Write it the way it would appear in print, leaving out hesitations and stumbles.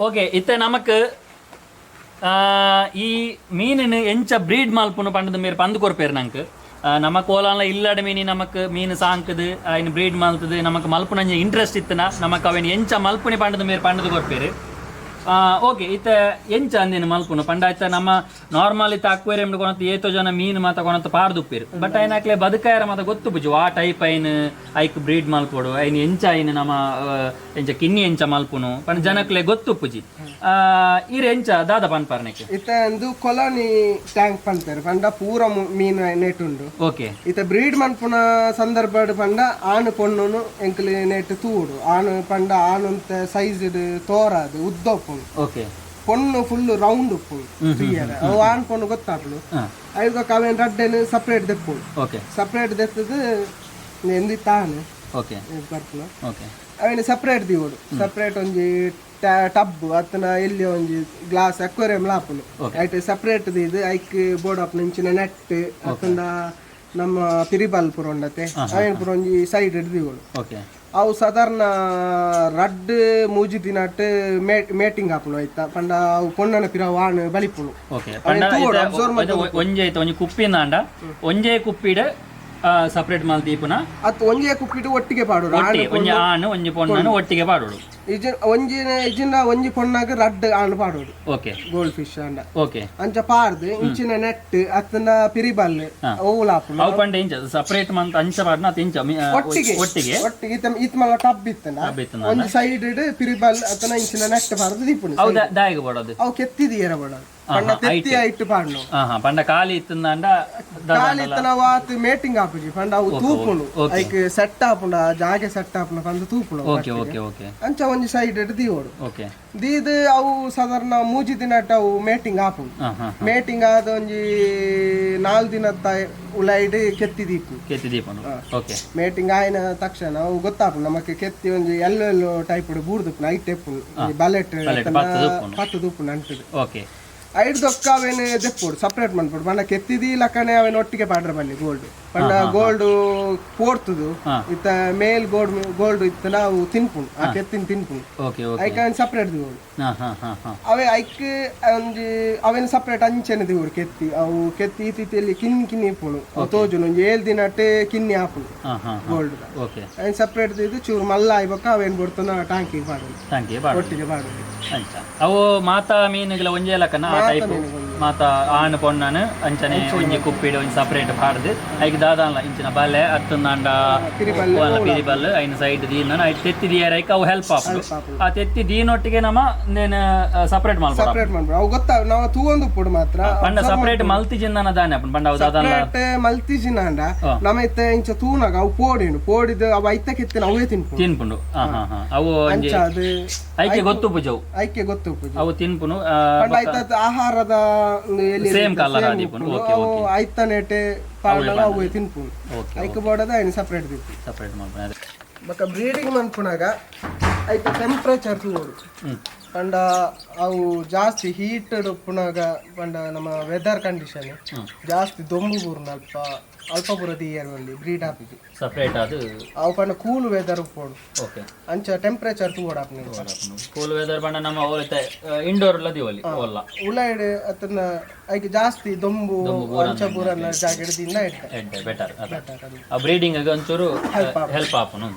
okay ಇತ್ತೆ ನಮಕ್ ಈ ಮೀನಿನ ಎಂಚ ಬ್ರೀಡ್ ಮಲ್ಪುನು ಪಂಡದ ಮೇರೆ ಪಂದು ಕೊರ್ಪೇರು ನಂಗೆ ನಮ್ಮ ಕೋಲಾಲ ಇಲ್ಲಡ ಮೀನಿ ನಮಕ್ ಮೀನು ಸಾಂಕದು ಅಯ್ನ ಬ್ರೀಡ್ ಮಲ್ತದು ನಮಕ್ ಮಲ್ಪುನಂಜ ಇಂಟ್ರೆಸ್ಟ್ ಇತ್ತನ ನಮಕ್ ಅವೇನು ಎಂಚ ಮಲ್ಪುನಿ ಪಂಡದ ಮೇರೆ ಪಂಡದು ಕೊರ್ಪೇರು ಓಕೆ ಇತ್ತ ಎಂಚ ಅಂದೇನು ಮಲ್ಪುನು ಪಂಡ ಆಯ್ತ ನಮ್ಮ ನಾರ್ಮಲ್ ಇತ್ತ ಅಕ್ವೇರಿಯಂ ಕೊನತ್ತು ಏತೋ ಜನ ಮೀನು ಮಾತ ಕೊನತ್ತು ಪಾರ್ದುಪ್ಪೇರು ಬಟ್ ಐನ ಹಾಕ್ಲೆ ಬದುಕಾಯರ ಮಾತ ಗೊತ್ತು ಬುಜು ಆ ಟೈಪ್ ಐನ್ ಐಕ್ ಬ್ರೀಡ್ ಮಲ್ಪೋಡು ಐನ್ ಎಂಚ ಐನು ನಮ್ಮ ಎಂಚ ಕಿನ್ನಿ ಎಂಚ ಮಲ್ಪುನು ಪಂಡ ಜನಕ್ಲೆ ಗೊತ್ತುಪ್ಪುಜಿ ಇರು ಎಂಚ ದಾದ ಪನ್ಪಾರ್ನಕ್ಕೆ ಇತ್ತ ಒಂದು ಕೊಲಾನಿ ಟ್ಯಾಂಕ್ ಪನ್ಪೇರು ಪಂಡ ಪೂರ ಮೀನು ನೆಟ್ಟುಂಡು ಓಕೆ ಇತ್ತ ಬ್ರೀಡ್ ಮಲ್ಪುನ ಸಂದರ್ಭ ಪಂಡ ಆನು ಪೊಣ್ಣುನು ಎಂಕ್ಲಿ ನೆಟ್ ತೂಡು ಆನು ಪಂಡ ಆನು ಅಂತ ಸೈಜ್ ತೋರಾದು ಉದ್ದಪ್ಪು ಓಕೆ ಪೊಣ್ಣು ಫುಲ್ ರೌಂಡ್ ಉಪ್ಪು ಅವು ಆನ್ ಪೊಣ್ಣು ಗೊತ್ತಾಗ್ಲು ಐದು ಅವೇನು ರಡ್ಡೆನು ಸಪ್ರೇಟ್ ದೆಪ್ಪು ಓಕೆ ಸಪ್ರೇಟ್ ದೆತ್ತದು ಎಂದಿ ತಾನು ಓಕೆ ಬರ್ಪುನ ಓಕೆ ಅವೇನು ಸಪ್ರೇಟ್ ದಿವೋಡು ಸಪ್ರೇಟ್ ಒಂಜಿ ಟಬ್ ಅತ್ತನ ಎಲ್ಲಿ ಒಂಜಿ ಗ್ಲಾಸ್ ಅಕ್ವೇರಿಯಂ ಲಾಪುನು ಐಟ್ ಸಪ್ರೇಟ್ ಇದು ಐಕ್ ಬೋರ್ಡ್ ಅಪ್ನ ಇಂಚಿನ ನೆಟ್ ಅತ್ತಂದ ನಮ್ಮ ಪಿರಿಬಲ್ ಪುರ ಉಂಡತೆ ಅವೇನು ಪುರ ಒಂಜಿ ಸೈಡ್ ದಿವೋಡು ಓಕೆ ಅವು ಸಾಧಾರಣ ರಡ್ ಮೂಜಿ ದಿನಟ್ ಮೇಟಿಂಗ್ ಹಾಪುನು ಆಯ್ತಾ ಪಂಡ ಅವು ಪೊಣ್ಣನ ಪಿರ ವಾಣ್ ಬಲಿಪುನು ಒಂಜೆ ಒಂಜಿ ಕುಪ್ಪಿನ ಅಂಡ ಒಂಜೆ ಕುಪ್ಪಿಡ ಸಪರೇಟ್ ಮಾಲ್ ದೀಪುನ ಅತ್ ಒಂಜೆ ಕುಪ್ಪಿಡು ಒಟ್ಟಿಗೆ ಪಾಡೋಡು ಒಂಜಿ ಆಣು ಒಂಜಿ ಪೊಣ್ಣನು ಒಟ್ಟಿಗೆ ಪಾಡೋಡು ಇಜಿನ ಒಂಜಿ ಪೊಣ್ಣಾಗ ರಡ್ ಆಣ್ ಪಾಡೋಡು ಓಕೆ ಗೋಲ್ಡ್ ಫಿಶ್ ಅಂಡ ಓಕೆ ಅಂಚ ಪಾಡ್ದು ಇಂಚಿನ ನೆಟ್ ಅತ್ತನ ಪಿರಿಬಲ್ ಓಲಾಪುನು ಅವು ಪಂಡ ಇಂಚ ಸಪರೇಟ್ ಮಂತ್ ಅಂಚ ಪಾಡ್ನ ಅತ್ ಇಂಚ ಒಟ್ಟಿಗೆ ಒಟ್ಟಿಗೆ ಒಟ್ಟಿಗೆ ಇತ್ ಮಲ್ಲ ಟಬ್ ಇತ್ತನ ಒಂಜಿ ಸೈಡ್ ಪಿರಿಬಲ್ ಅತ್ತನ ಇಂಚಿನ ನೆಟ್ ಪಾಡ್ದು ದೀಪುನು ಅವು ದಾಯಿಗೆ ಬಡೋದು ಅವು ಕೆತ್ತಿದಿಯರ ಬಡೋದು ಪಂಡ ತೆತ್ತಿ ಐಟ್ ಪಾಡ್ನು ಪಂಡ ಕಾಲಿ ಇತ್ತಂದ ಕಾಲಿ ಇತ್ತನ ವಾತ್ ಮೇಟಿಂಗ್ ಆಪುಜಿ ಪಂಡ ಅವು ತೂಪುಂಡು ಐಕ್ ಸೆಟ್ ಆಪುಂಡ ಜಾಗೆ ಸೆಟ್ ಆಪುನ ಪಂಡ ತೂಪುಂಡು ಓಕೆ ಓಕೆ ಓಕೆ ಅಂಚ ಒಂಜಿ ಸೈಡ್ ದೀವೋಡು ಓಕೆ ದೀದ್ ಅವು ಸಾಧಾರಣ ಮೂಜಿ ದಿನಟ್ ಅವು ಮೇಟಿಂಗ್ ಆಪುಂಡು ಮೇಟಿಂಗ್ ಆದ ಒಂಜಿ 4 ದಿನದ ಉಲೈಡ್ ಕೆತ್ತಿ ದೀಪುಂಡು ಓಕೆ ಮೇಟಿಂಗ್ ಆಯ್ನ ತಕ್ಷಣ ಅವು ಗೊತ್ತಾಪುಂಡು ನಮಕ್ಕೆ ಕೆತ್ತಿ ಒಂಜಿ ಎಲ್ಲೆಲ್ಲೋ ಟೈಪ್ ಬೂರ್ದುಪ್ಪುಂಡು ಐಟ್ ಎಪ್ಪುಂಡು ಬಲೆಟ್ ಪತ್ತು ದೂಪುಂಡು ಅಂಟದು ಓಕೆ ಐದು ದೊಕ್ಕ ಅವೇನು ದೆಪ್ಪೋಡು ಸಪ್ರೇಟ್ ಮಾಡ್ಬಿಡು ಪಂಡ ಕೆತ್ತಿದಿ ಲಕ್ಕನೆ ಅವೇನು ಒಟ್ಟಿಗೆ ಪಾಡ್ರ ಬಲ್ಲಿ ಗೋಲ್ಡ್ ಪಂಡ ಗೋಲ್ಡ್ ಪೋರ್ತದು ಇತ್ತ ಮೇಲ್ ಗೋಲ್ಡ್ ಇತ್ತ ನಾವು ತಿನ್ಪುಂಡು ಆ ಕೆತ್ತಿನ ತಿನ್ಪುಂಡು ಐಕ ಸಪ್ರೇಟ್ ದಿಗೋಡು ಅವೇ ಐಕ್ ಒಂಜಿ ಅವೇನು ಸಪ್ರೇಟ್ ಅಂಚೆನೆ ದಿಗೋಡು ಕೆತ್ತಿ ಅವು ಕೆತ್ತಿ ಇತ್ತಿಯಲ್ಲಿ ಕಿನ್ನಿ ಇಪ್ಪುಂಡು ತೋಜುನು ಒಂಜಿ 7 ದಿನಟ್ಟೆ ಕಿನ್ನಿ ಹಾಪುಂಡು ಗೋಲ್ಡ್ ಅವೇನು ಸಪ್ರೇಟ್ ದಿದ್ದು ಚೂರು ಮಲ್ಲ ಆಯ್ಬಕ್ಕ ಅವೇನು ಬರ್ತನ ಟ್ಯಾಂಕಿಗೆ ಪಾಡೋದು ಒಟ್ಟಿಗೆ ಪಾಡೋದು ಅವು ಮಾತಾ ಮೀನುಗಳ ಒಂಜೇ ಲಕ್ಕನ ಆ ಟೈಪ್ ಮಾತಾ ಆಣು ಪೊಣ್ಣನು ಅಂಚನೆ ಒಂಜಿ ಕುಪ್ಪಿಡು ಒಂಜಿ ಸಪರೇಟ್ ಪಾಡ್ದು ಐಕ್ ದಾದಾನ್ಲ ಇಂಚಿನ ಬಲೆ ಅತ್ತುಂದಾಂಡ ಪಿರಿಬಲ್ ಐನ ಸೈಡ್ ದೀನ ಐ ತೆತ್ತಿ ದಿಯರ ಐಕ್ ಅವು ಹೆಲ್ಪ್ ಆಪುಡು ಆ ತೆತ್ತಿ ದೀನೊಟ್ಟಿಗೆ ನಮ್ಮ ನೇನು ಸಪರೇಟ್ ಮಾಡ್ಬೋದು ಅವು ಗೊತ್ತಾ ನಾವು ತೂವೊಂದು ಪುಡು ಮಾತ್ರ ಪಂಡ ಸಪರೇಟ್ ಮಲ್ತಿಜಿಂದನ ದಾನೆ ಅಪ್ಪನ ಪಂಡ ಅವು ದಾದಾನ್ಲ ಮಲ್ತಿಜಿನ ಅಂಡ ನಮ್ಮ ಇತ್ತ ಇಂಚ ತೂನಾಗ ಅವು ಪೋಡಿದು ಅವು ಐತ ಕೆತ್ತಿನ ಅವೇ ತಿನ್ಪುಂಡು ಅವು ಐಕೆ ಗೊತ್ತು ಪುಜವು ಐಕೆ ಗೊತ್ತು ಅವು ತಿನ್ಪುನು ಆಹಾರದ ಸೇಮ್ ಕಲರ್ ಆದಿಪುನು ಓಕೆ ಓಕೆ ಐತ ನೆಟೆ ಪಾಡಲ ಅವು ತಿನ್ಪುನು ಐಕೆ ಬೋಡದ ಐನ ಸಪರೇಟ್ ದಿಪ್ಪು ಸಪರೇಟ್ ಮಾಡ್ಪುನ ಬಕ ಬ್ರೀಡಿಂಗ್ ಮನ್ಪುನಾಗ ಐತ ಟೆಂಪರೇಚರ್ ತೂಡು ಪಂಡ ಅವು ಜಾಸ್ತಿ ಹೀಟ್ ಉಪ್ಪುನಾಗ ಪಂಡ ನಮ್ಮ ವೆದರ್ ಕಂಡೀಷನ್ ಜಾಸ್ತಿ ದೊಂಬು ಬೂರ್ನ ಅಲ್ಪ ಪುರ ದಿಯರಲ್ಲಿ ಬ್ರೀಡ್ ಹಾಪಿದ್ದು ಸಪರೇಟ್ ಅದು ಅವು ಪಂಡ ಕೂಲ್ ವೆದರ್ ಉಪ್ಪೋಡು ಓಕೆ ಅಂಚ ಟೆಂಪರೇಚರ್ ತೂಡ ಕೂಲ್ ವೆದರ್ ಪಂಡ ನಮ್ಮ ಇಂಡೋರ್ ಲದಿವಲ್ಲಿ ಒಲ್ಲ ಉಳ್ಳಾಯ್ಡ್ ಅತನ ಐಕೆ ಜಾಸ್ತಿ ದೊಂಬು ಅಂಚ ಪೂರನ ಜಾಗ ಹಿಡಿದಿಂದ ಬೆಟರ್ ಆ ಬ್ರೀಡಿಂಗ್ ಒಂಚೂರು ಹೆಲ್ಪ್ ಆಪುನು